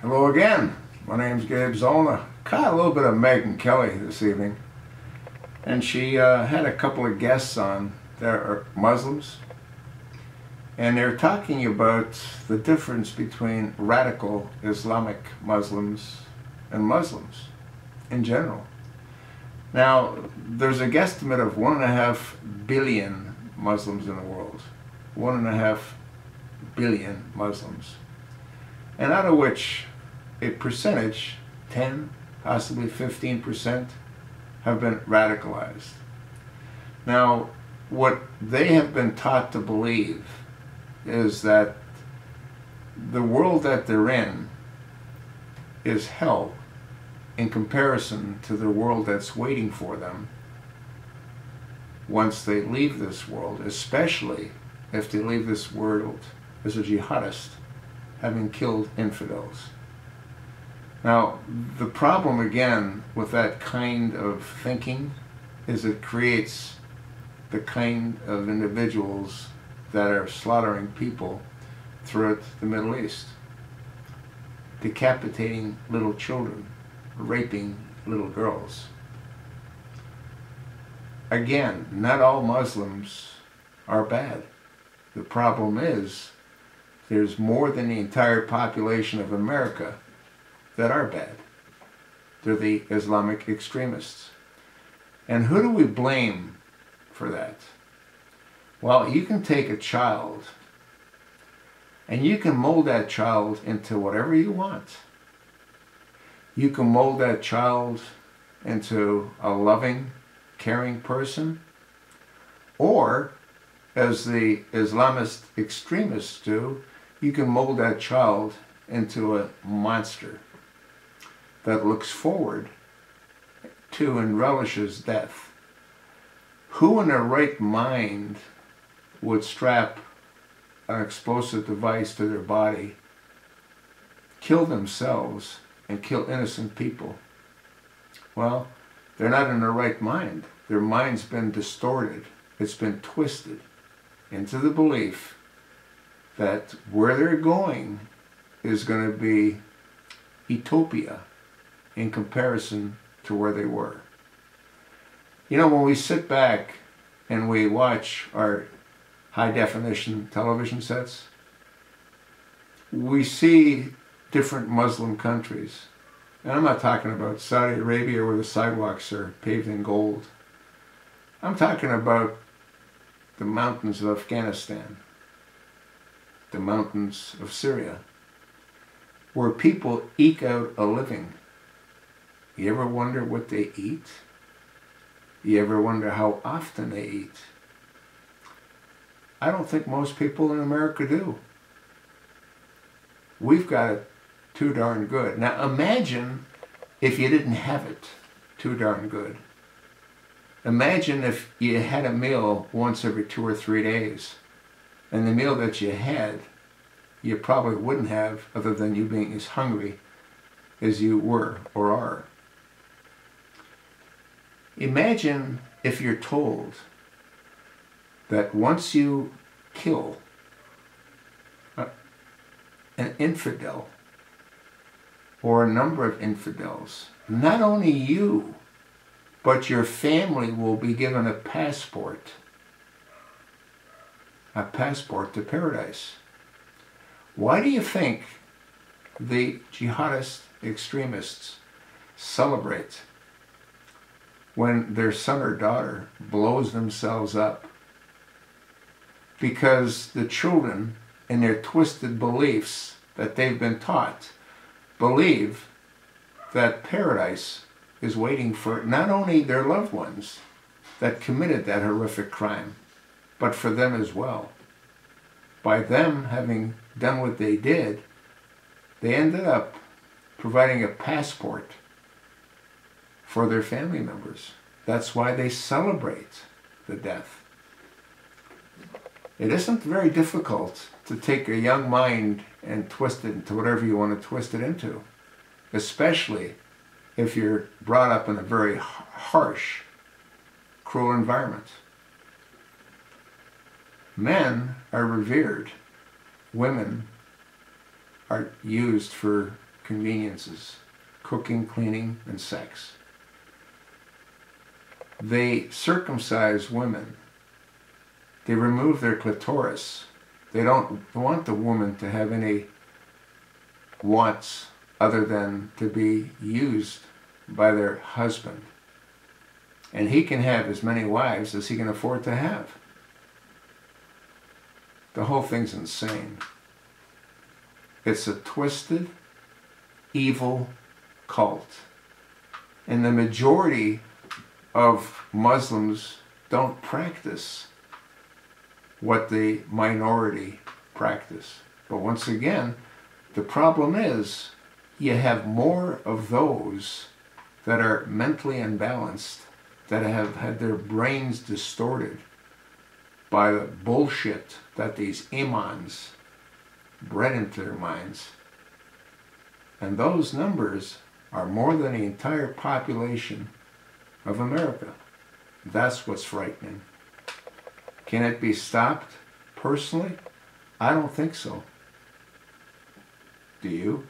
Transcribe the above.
Hello again. My name's Gabe Zollner. Caught a little bit of Megan Kelly this evening, and she had a couple of guests on that are Muslims, and they're talking about the difference between radical Islamic Muslims and Muslims in general. Now, there's a guesstimate of 1.5 billion Muslims in the world. 1.5 billion Muslims. And out of which a percentage, 10, possibly 15%, have been radicalized. Now, what they have been taught to believe is that the world that they're in is hell in comparison to the world that's waiting for them once they leave this world, especially if they leave this world as a jihadist, having killed infidels. Now, the problem again with that kind of thinking is it creates the kind of individuals that are slaughtering people throughout the Middle East, decapitating little children, raping little girls. Again, not all Muslims are bad. The problem is there's more than the entire population of America that are bad. They're the Islamic extremists. And who do we blame for that? Well, you can take a child and you can mold that child into whatever you want. You can mold that child into a loving, caring person, or, as the Islamist extremists do, you can mold that child into a monster that looks forward to and relishes death. Who in their right mind would strap an explosive device to their body, kill themselves, and kill innocent people? Well, they're not in their right mind. Their mind's been distorted. It's been twisted into the belief that where they're going is going to be utopia in comparison to where they were. You know, when we sit back and we watch our high-definition television sets, we see different Muslim countries. And I'm not talking about Saudi Arabia where the sidewalks are paved in gold. I'm talking about the mountains of Afghanistan, the mountains of Syria, where people eke out a living. You ever wonder what they eat? You ever wonder how often they eat? I don't think most people in America do. We've got it too darn good. Now imagine if you didn't have it too darn good. Imagine if you had a meal once every 2 or 3 days, and the meal that you had, you probably wouldn't have, other than you being as hungry as you were or are. Imagine if you're told that once you kill an infidel or a number of infidels, not only you, but your family will be given a passport to paradise. Why do you think the jihadist extremists celebrate when their son or daughter blows themselves up? Because the children, in their twisted beliefs that they've been taught, believe that paradise is waiting for not only their loved ones that committed that horrific crime, but for them as well. By them having done what they did, they ended up providing a passport for their family members. That's why they celebrate the death. It isn't very difficult to take a young mind and twist it into whatever you want to twist it into, especially if you're brought up in a very harsh, cruel environment. Men are revered. Women are used for conveniences: cooking, cleaning, and sex. They circumcise women. They remove their clitoris. They don't want the woman to have any wants other than to be used by their husband. And he can have as many wives as he can afford to have. The whole thing's insane. It's a twisted, evil cult. And the majority of Muslims don't practice what the minority practice. But once again, the problem is you have more of those that are mentally imbalanced, that have had their brains distorted by the bullshit that these imams bred into their minds. And those numbers are more than the entire population of America. That's what's frightening. Can it be stopped? Personally, I don't think so. Do you?